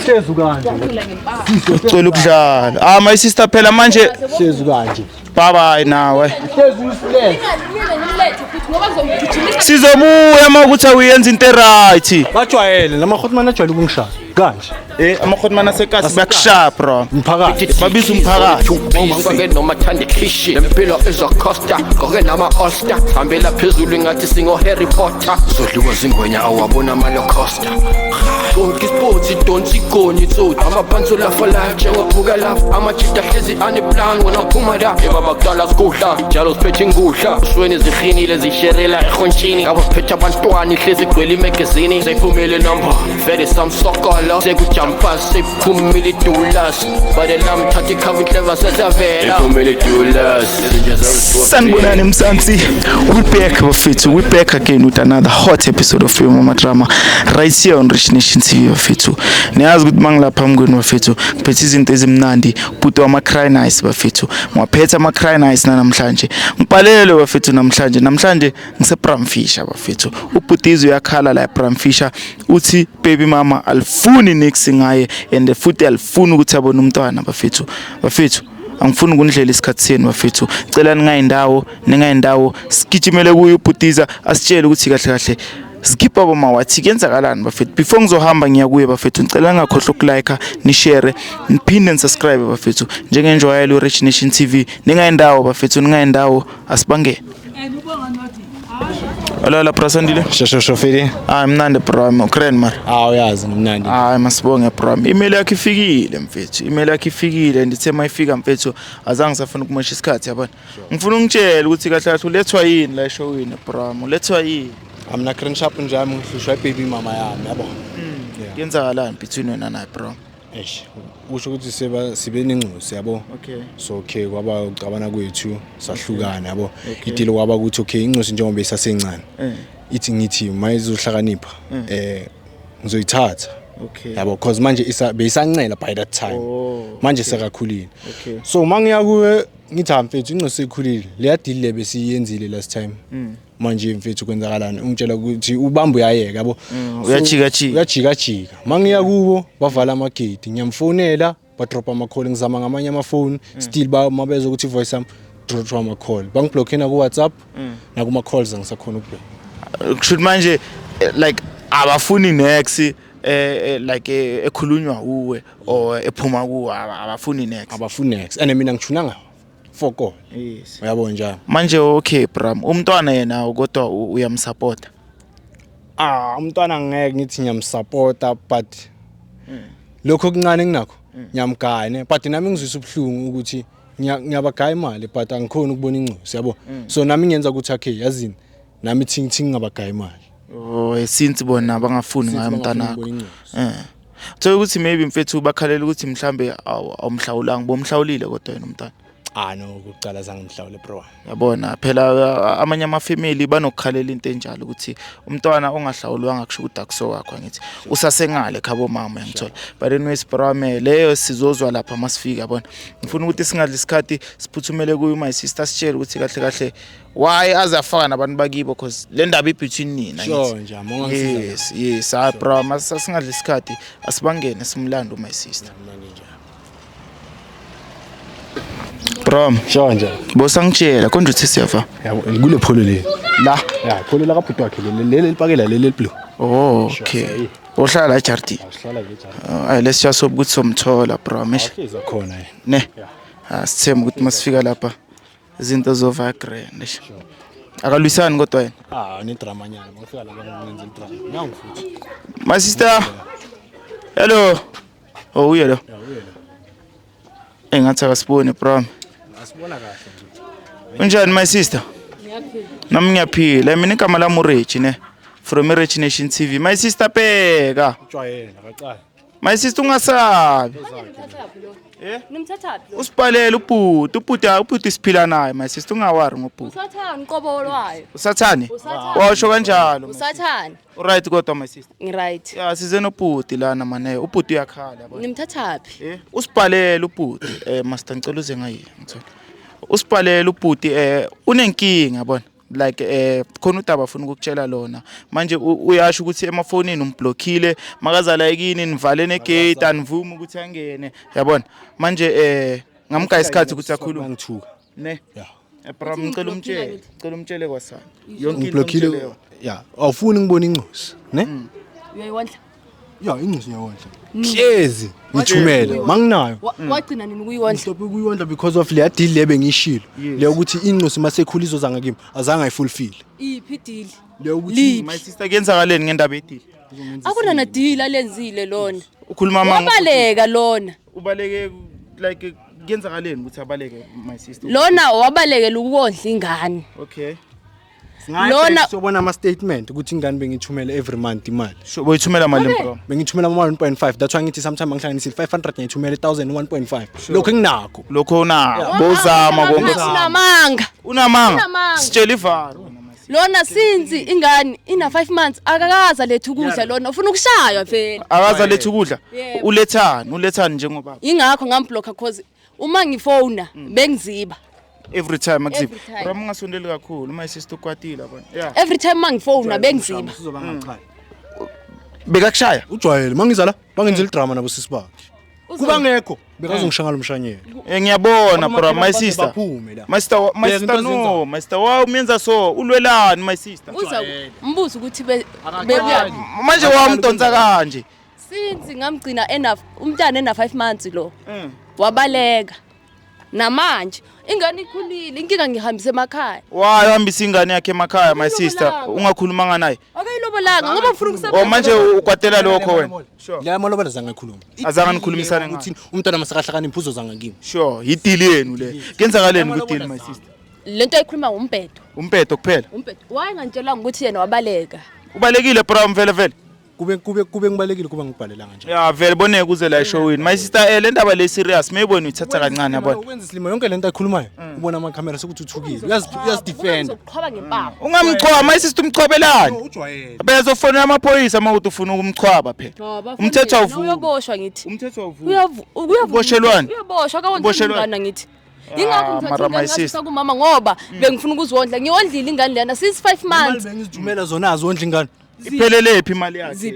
Hlezi kanje. Ucela ukudlala. My sister phela manje Hlezi kanje. bye nawe. Hlezi usilethe. Sizobuya makuthi awuyenza into right. Bajwayele lamakhotmana ajwayele ukungishaya. Kanje. Amakhotmana asekasi bakushaya bro. Umphakathi. Babiza umphakathi. Ngike noma thanda ikhishi lempilo ezocosta ngoke nama Ulster hambela phezulu ngathi singo Harry Potter zodliwa zingwenya awabona amalo costa Don't sports don't igoni tsoti amaphansi la for life njengophuka lafu amajita hlezi aneplan wona phuma la ebaba kudala sikudla njalo siphethe ingudla usweni zihlinile zisherela ehonshini abaphethe abantwana ihlezi igcwele imagazini seyifumile number vele samsokolo sekujampa sephumile dollars badelam thathi cover clever sesavela efumile dollars Sanibonani msansi. We back again with another hot episode of Film Mama Drama right here on Rich Nation TV bafethu. Niyazi ukuthi mangilapha mngweni bafethu ngiphethe izinto ezimnandi bhuti wama cry nice bafethu. Ngwaphethe ama cry nice namhlanje. Ngipalele bafethu namhlanje ngise Bramfisher bafethu. Ubhutizi uyakhala la Bramfisher uthi baby mama alifuni nix ngaye and futhi alifuni ukuthi abone umntwana bafethu. Angifuni ukundlela isikhathi senu bafethu. Cela ningayindawo sigijimele kuyo ubhutiza asitshele ukuthi kahle skip abo wathi kenzakalani bafethu. Before ngizohamba ngiya kuye bafethu ngicela ngakhohlwa ukulike, ni share, niphinde nisubscribe bafethu. Njengenjoyela uRich Nation TV. Ningayindawo bafethu, asibangene. Alala prasandile. Shoferi. Mnandi bro, ukren man. Uyazi mnandi. Masibonge bro. Email yakhe ifikile mfethu. Email yakhe ifikile ndithe mayifika mfethu azange safuna ukumosha isikhathi yabona. Ngifuna ungitshela ukuthi kahle ulethwa yini la showini bro. Ulethwa yini? Amna crunshap njami ngihlushwa baby mama yami yabo. Yenzakalani between wena naye bro? Usho ukuthi sibe nenxusi yabo. So kwaba ucabana kwethu sahlukana yabo. Idilo kwaba ukuthi inxusi njengoba isasencane. Ithi ngithi mayizohlakanipha ngizoyithatha. Yabo because manje beyisancela by that time. Manje sekakhulile. So mangiya kuwe ngithi mfethu inxusi ekhulile. Le yadile besiyenzile last time. Manje mfethu kwenzakalana ungitshela ukuthi ubamba uyayeka yabo uyajika mangiya kubo bavala amagate ngiyamfonela ba drop ama call ngizama ngamanye ama phone still mabezo ukuthi voice am drop ama call bangiblockena ku WhatsApp na kuma calls angisakhona ukubheka should manje like abafuni next like ekhulunywa uwe or ephuma kuwe abafuni next and mina ngithunanga foko yes uyabona njalo manje okay bram umntwana yena kodwa uyamsupport umntwana ngeke ngithi ngiyamsupporta but lokho kuncane nginakho ngiyamgane but nami ngizwisa ubuhlungu ukuthi ngiyabagaya imali but angikhona ukubona ingcusi yabo so nami ngiyenza ukuthi yazini nami thingi ngabagaya imali since bona bangafuni ngayo umntwana wakho so ukuthi maybe mfethu bakhalela ukuthi mhlambe awumhlawulanga bomhlawulile kodwa yena umntwana no ukucala zange mhlawule bro yabona phela amanye amafamily banokukhalela into enjalo ukuthi umntwana ongahlawulwanga kusho ukuthi akuso wakho ngithi usasengale khabo mama ngithola but anyways bro leyo sizozwa lapha masifika yabona ngifuna ukuthi singadli isikhathi siphuthumele kuyo my sister sitshele ukuthi kahle why azafaka nabantu bakibo because le ndaba between nina ngithi yes bro masingadli isikhathi asibangene simlando my sister Bro, nje. Bosangitshela konje uthi siyafa. Yabo kule pholo le. La. Pholo la kabhuti wakhe leli lipakela leli blue. Okay. Ohlala la Jardi. Uhlala le Jardi. Let's just hope ukuthi somthola bro, mesh. Iza khona Ne. Sithemba ukuthi masifika lapha izinto zovagrand nje. Akalwisani kodwa yena. Ni drama nyana, ngifika la ngenza drama. Nangu futhi. My sister. Hello. Uye lo. Engathi akasibone bro. Asibona kahle nje. Unjani my sister? Ngiyaphila. Nami ngiyaphila. Mina igama lami uRich ne. From Rich Nation TV. My sister Peka. Ujwayele akaqala. My sister ungasabi. Nimthathapi lo? Usiphalele ubhuti siphila naye my sister ungawari ngobhuti. Usathani uqobolo wayo? Usathani? Washo kanjalo. Usathani? Alright kodwa my sister. Ngiright. Yeah size nobhuti lana mane. Ubhuti uyakhala yabo. Nimthathapi? Usiphalele ubhuti master ngicela uze ngayi ngithola. Usiphalele ubhuti unenkinga yabona. like khona udaba afuna ukukutshela lona manje uyasho ukuthi emafonini umblockile makazala yikini nivale negate anivumi ukuthi angene yabona manje ngamka isikhathi ukuthi akhuluma ngithuka ne yeah bra ngicela umtshele kwasana yonke into ngiblockile yeah awufuni ngibona incosi ne uyayondla yeah incosi ngiyawondla hlezi ngithumele manginayo wagcina nini ukuyondla stop ukuyondla because of le deal lebe ngishilo le ukuthi incosi masekhula izozanga kimi azange ayifulfill iphi deal le ukuthi my sister kuyenzakaleni ngendaba yedili akuna na deal alenzile lona ukhuluma mama wabaleka lona ubaleke like kuyenzakaleni ukuthi abaleke my sister lona wabalekela ukondla ingane okay lona sobona ama statement ukuthi ingane bengithumela every month imali boyithumela mali bro bengithumela 1.5 that's why ngithi sometimes ngihlanganisile 500 ngithumela 1000 1.5 lokho nginakho lokho una bozama konke unamanga sitshela ivalo lona since ingane ina 5 months akakaza lethu ukudla lona ufuna ukushaywa vele akaza lethu ukudla ulethani njengoba ingakho ngamblock cause uma ngifona bengiziba every time akuziba bro ungasondeli kakhulu my sister ukwatile yabona yeah every time mangifona bengiziba sizoba ngaqhala bekakushaya ujwayele mangizala bangenzela drama nabo sisi bakhe kuba ngekho bekazongishangala umshanyelo ngiyabona bro my sister no my sister wow umenza so ulwelani my sister uza mbuzo ukuthi manje wamdonsa kanje since ngamgcina enough umntana ena 5 months lo wabaleka namanje ingane ikhulile inkinga ngihambise emakhaya wahambisa ingane yakhe emakhaya my sister ungakhulumanga naye akayilobolanga ngoba ufuna ukusebenza manje ukwatela lokho wena sure la malobola zange ngikhuluma azange nikhulumisane ukuthi umntwana masakahlakana imphuzo zanga kimi sure yidili yenu le kenzakaleni kudili my sister lento ayikhuluma umpedo kuphela wayengantshela ukuthi yena wabaleka ubalekile bro vele kube ngibalekile kuba ngibhalelanga nje yeah vele boneke kuze la showini my sister le ndaba le serious mayibona uyithatha kancane yabona ukwenza isilimo yonke lento ayikhulumayo ubona ama camera sekuthi uthuthukile uyazidefend uzoqhoba ngempama ungamchwa my sister umchobelani ujwayele bezofonela amaphoyisa mawuthi ufuna ukumchwaba phela umthetho awuvuki uyoboshwa ngithi umthetho awuvuki uboshelwani uyoboshwa akawondlana ngithi ingakho ngithatha kumama ngoba bengifuna ukuzondla ngiyondlile ingane lena since 5 months bengizithumela zona azondla ingane iphelele phi imali yakhe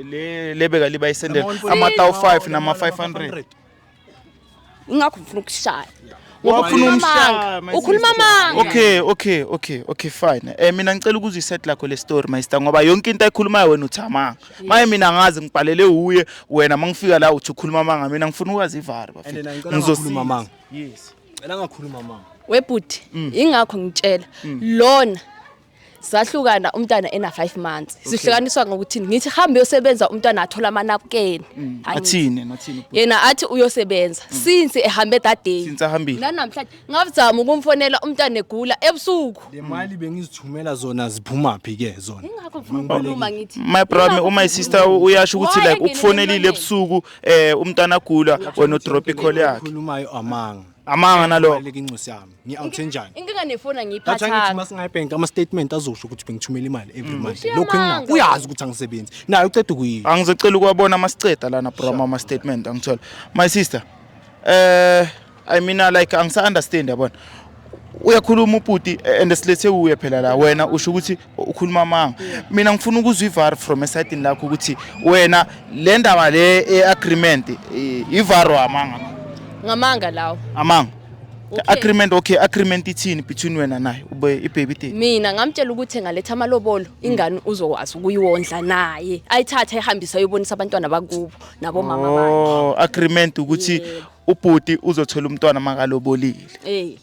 lebeka liba isendela ama 5 nama 500 ingakho ngifuna ukushaya wafuna umshaya ukhuluma manga okay fine mina ngicela ukuziset lakho le story my sister ngoba yonke into ayikhulumayo wena uthamanga maye mina ngazi ngibhalele uye wena mangifika la uthi ukhuluma manga mina ngifuna ukwazi ivara bafethu ngizokhuluma manga yes ela ngakhuluma manga webhuti ingakho ngitshela lona sahlukana umntana ena 5 months sihlukaniswa ngokuthi ngithi hambe uyosebenza umntana athola amanapukeni athini yena athi uyosebenza since ehambe that day since ahambile namhlanje ngavuzama ukumfonela umntana egula ebusuku le mali bengizithumela zona ziphuma phi ke zona ingakho ngifuna ukukhuluma ngithi my brother my sister uyasho ukuthi like ukufonelile ebusuku umntana agula wena udrop icall yakhe ukhulumayo amanga nalo baleka incosi yami ngiawuthenjani inkinga nefona ngiphatha ngiyiphatha masingayibank ama statement azosho ukuthi bengithumela imali every month lokho ngingakho uyazi ukuthi angisebenzi nayo uceda ukuyini angizocela ukwabona amasiceda lana bro ama statement angithola my sister I mean like angisa understand yabona uyakhuluma ubhuti and silethe uye phela la wena usho ukuthi ukhuluma manga mina ngifuna ukuzwa ivar from a side lakho ukuthi wena le ndaba le agreement ivaro amanga ngamanga lawo amanga agreement agreement ithini between wena naye ube ibaby daddy mina ngamtshela ukuthi engaletha amalobolo ingane uzokwazi ukuyondla naye ayithatha ehambisa uyobonisa abantwana bakubo nabo mama bakhe agreement ukuthi ubhuti uzothola umntwana makalobolile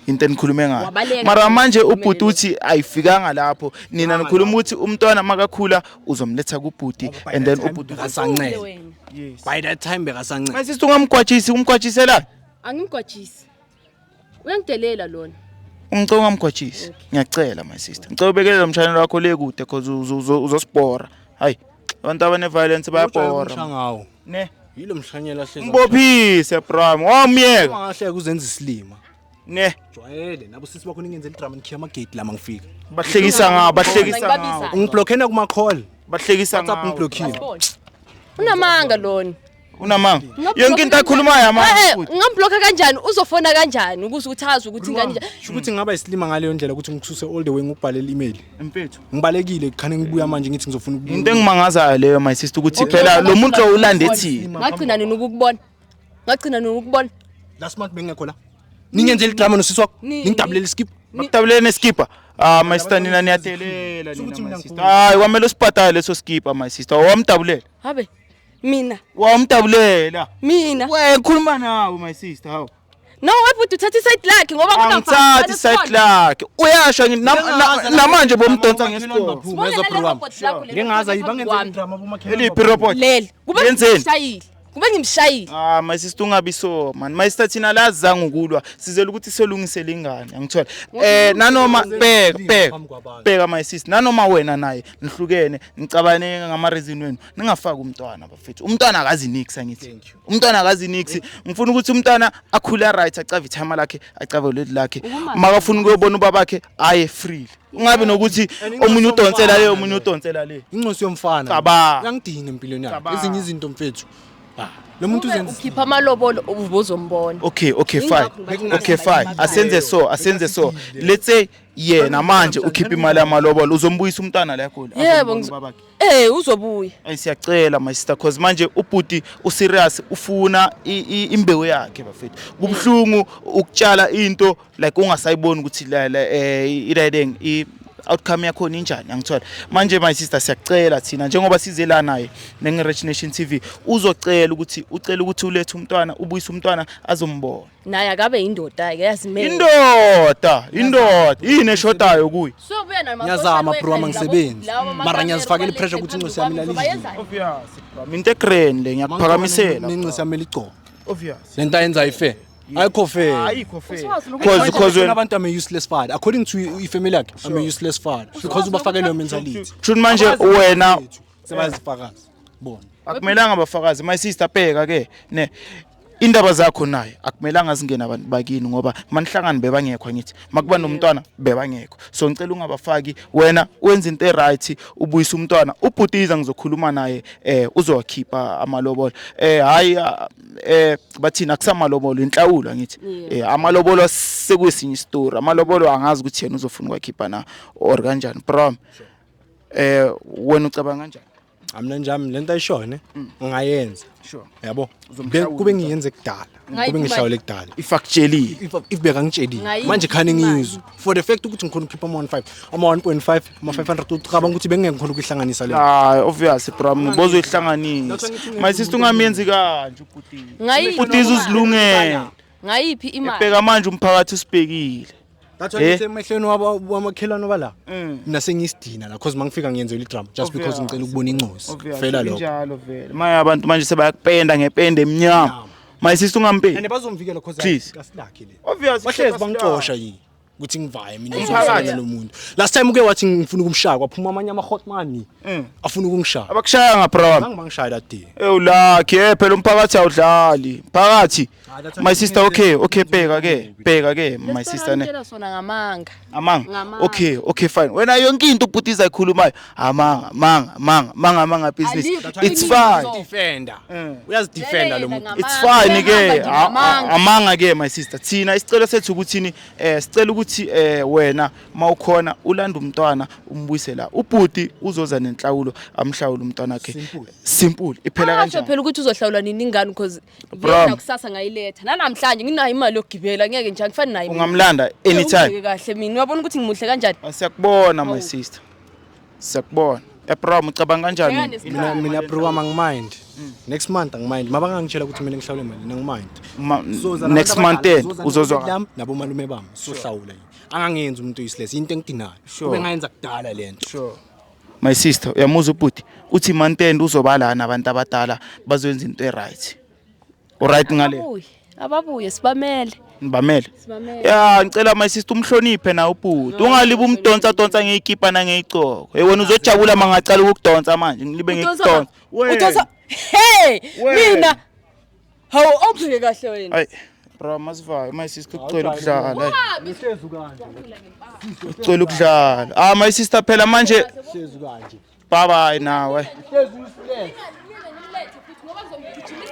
into enikhulume ngayo mara manje ubhuti uthi ayifikanga lapho nina nikhuluma ukuthi umntwana makakhula uzomletha kubhuti and then ubhuti akasancela by that time bekasancela mase umgwajisela angimgwajisi uyangidelela lona ungicela ungamgwajisi ngiyacela my sister ngicela ubekelela umshayeli wakho le kude because uzosibora hayi abantu abane violence bayabora ngawo ne yilo mhlanyela hleza ngibophise prime wamyeka ungahleka uzenza isilima ne jwayele nabo sisi bakho ningenzela idrama nikhiya ama gate la mangifika bahlekisa ngabo ungiblockena kuma call bahlekisa WhatsApp ngabo ngiblockile unamanga lona unamanga yonke into akhulumayo amanga ngamblocka kanjani uzofona kanjani ukuze uthaze ukuthi ngani nje ukuthi ngaba isilima ngaleyo ndlela ukuthi ngikususe all the way ngikubhalela email empethu ngibalekile khane ngibuya manje ngithi ngizofuna into engimangazayo leyo my sister ukuthi phela lo muntu ulande ethi ngagcina nini ukukubona last month bengekho la ningenzele idrama nosisi wakho ningidabulele iskip bakudabulele neskipa my sister nina niyathelela nina my sister hayi kwamele usiphatale leso skipa my sister wamdabulela habe mina wamdabulela we khuluma nawe my sister hawo no webut uthatha iside lakhe ngoba kunamthatha iside lakhe uyasho namanje bomdonsa ngesikolo ngingaza yibangenzele idrama bomakhelwane eliphi report leli kube ngimshayile my sister ungabi so man my sister thina lazanga ukulwa sizela ukuthi selungisele ingane angithola nanoma bheka my sister nanoma wena naye nihlukene nicabane ngama reason wenu ningafaka umntwana bafethu umntwana akazi nix angithi umntwana akazi nix ngifuna ukuthi umntwana akhula right acave ithama lakhe acave leli lakhe makafuna ukuyobona ubabakhe aye free ungabe nokuthi omunye udonsela le omunye udonsela le incosi yomfana uyangidina empilweni yakhe ezinye izinto mfethu lo muntu uzenza ukhipha amalobolo ubuzombona okay fine asenze so let's say yena manje ukhipha imali yamalobolo uzombuyisa umntwana lakho yebo uzobuya siyacela my sister cause manje ubhuti userious ufuna imbewu yakhe bafethu kubhlungu ukutshala into like ungasayiboni ukuthi i outcome yakho ninjani angithola manje my sister siyacela thina njengoba size la naye nenge-Rich Nation TV uzocela ukuthi ulethe umntwana ubuyise umntwana azombona naye akabe indoda ke yazimela indoda yini eshodayo kuyi so buya ngiyazama bro ngisebenzi mara ngiyazifakela ipressure ukuthi incosi yami lalizwe obvious bro into grand le ngiyakuphakamisela incosi yami ligco obvious lento ayenza ife ayikho fair because when abantu are useless father according to ifamily yakhe I'm a useless father because ubafake leyo mentality shouldn't manje wena sebazifakazi bona akumelanga abafakazi my sister bheka ke ne indaba zakho naye akumelanga zingena abantu bakini ngoba manihlangani bebangekho ngithi makuba nomntwana bebangekho so ngicela ungabafaki wena wenza into right ubuyisa umntwana ubhutiza ngizokhuluma naye uzowakhipha amalobolo hayi bathina akusamalobolo inhlawulo ngithi amalobolo sekuyisinye story amalobolo angazi ukuthi yena uzofuna ukwakhipha na or kanjani bro wena ucabanga kanjani amna njami lento ayishone ngayenza yabo kube ngiyenze kudala kube ngihlawule kudala ifakutsheli if beka ngitsheli manje khani ngizwe for the fact ukuthi ngikhona ukhipha ama 1.5 ama 1.5 ama 500 ucabanga ukuthi bengeke ngikhona ukuhlanganisa le obvious bro bozo ihlanganisa my sister ungamenzi kanje ubhutiza uzilungele ngayiphi imali bheka manje umphakathi usibhekile That's emehlweni wamakhelwane obala mina sengisidina la cause mangifika ngiyenzela idrama just because ngicela ukubona incosi fela lokho njalo vele manje abantu manje sebakupenda ngepende eminyama my sister ungampeni and bazomvikela cause kasilakhe le obvious bahlezi bangixosha yini ukuthi ngivaye mina ngizofana lo muntu last time uke wathi ngifuna ukumshaya kwaphuma amanye ama hot money afuna ukungishaya abakushaya ngapro ngibangishaya that day ulakhe phela umphakathi awudlali phakathi my sister okay bheka ke my sister ne sona ngamanga okay fine wena yonke into ubhutiza ikhulumayo manga business it's fine defender uyazidefenda lo muntu it's fine ke amanga ke my sister thina isicelo sethu ukuthini sicela ukuthi wena mawukhona ulanda umntwana umbuyise la ubhuti uzoza nenhlawulo amhlawula umntwana wakhe simple iphela kanjani phela ukuthi uzohlawula nini ingane because vele kusasa ngayiletha nanamhlanje nginayo imali yokugibela ngeke nje angifani nayo ungamlanda anytime kahle mina uyabona ukuthi ngimuhle kanjani siyakubona my sister siyakubona eprom ucabanga kanjani mina bro amangimind next month angimind mabangangitshela ukuthi mina ngihlawule imali ngimind next month uzozwa nabo malume bami sohlawula yini angangenza umuntu useless into engidinayo kube ngayenza kudala lento sure my sister uyamuza ubhuti uthi mantende uzobalana abantu abadala bazoyenza into eright alright ngale ababuye sibamele ya ngicela my sister umhloniphe na ubhuti ungaliba umdonsa ngeyikipa na ngeyicoko wena uzojabula mangacala ukudonsa manje ngilibe ngekudonsa mina hawu awupheke kahle wena hayi bro masivayo my sister ucela ukudlala ucela ukudlala my sister phela manje bye nawe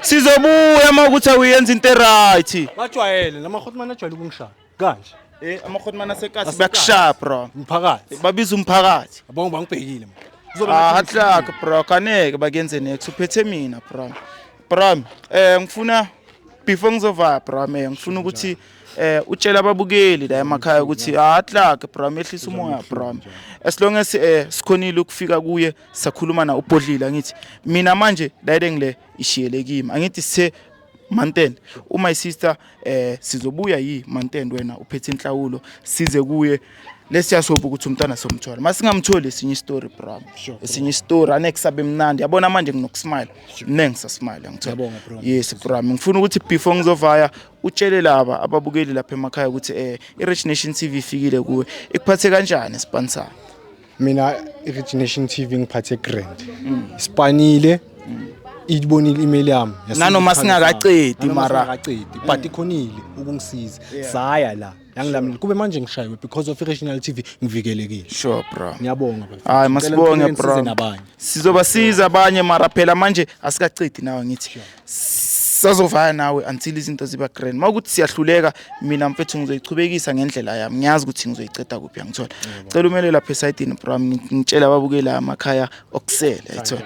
sizobuya makuthi awuyenza into right. Bajwayele lamakhotman ajwayele ukungishaya kanje. Amakhotman asekasi bakushaya bro. Umphakathi. Babiza umphakathi. Yabonga bangibhekile. Hatlaka bro kaneke bakuyenze next uphethe mina bro. Bro ngifuna before ngizova bro ngifuna ukuthi utshela ababukeli la emakhaya ukuthi hatlaka bro ehlisa umoya bro. As long as sikhonile ukufika kuye sakhuluma na ubhodlila ngithi mina manje la ngile ishiyele kimi angithi se Mountain my sister sizobuya Mountain wena uphethe inhlawulo size kuye lesiyasopha ukuthi umntana somthola masingamtholi esinye story bro esinye story anekusabe mnandi yabona manje nginokusmile nengisa smile ngithola yes bro ngifuna ukuthi before ngizovaya utshele laba ababukeli lapha emakhaya ukuthi iRich Nation TV ifikile kuwe ikuphathe kanjani sponsor mina iRich Nation TV ngiphathe grand ispanile ibonile email yami nanoma singakacedi mara but ikhonile ukungisiza saya la yangilamile kube manje ngishaywe because of iRich Nation TV ngivikelekile sure bro ngiyabonga hayi masibonge bro sizobasiza abanye mara phela manje asikacedi nawe ngithi sazovaya nawe until izinto ziba grand mawukuthi siyahluleka mina mfethu ngizoyichubekisa ngendlela yami ngiyazi ukuthi ngizoyiceda kuphi ngithola cela umele lapha esayidini bro ngitshela ababukela amakhaya okusela yithola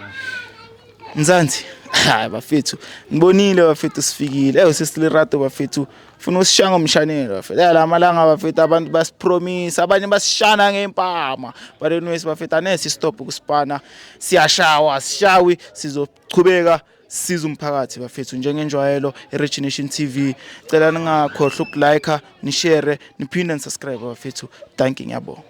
Nzansi hayi bafethu ngibonile bafethu sifikile sesilirato bafethu ufuna usishanga umshanelo bafethu la malanga bafethu abantu basipromise abanye basishana ngempama but anyways bafethu anesi stop ukusipana siyashawa sishawi sizochubeka siza umphakathi bafethu njengenjwayelo iRich Nation TV cela ningakhohlwa ukulike ni share niphinde nisubscribe bafethu thank you ngiyabonga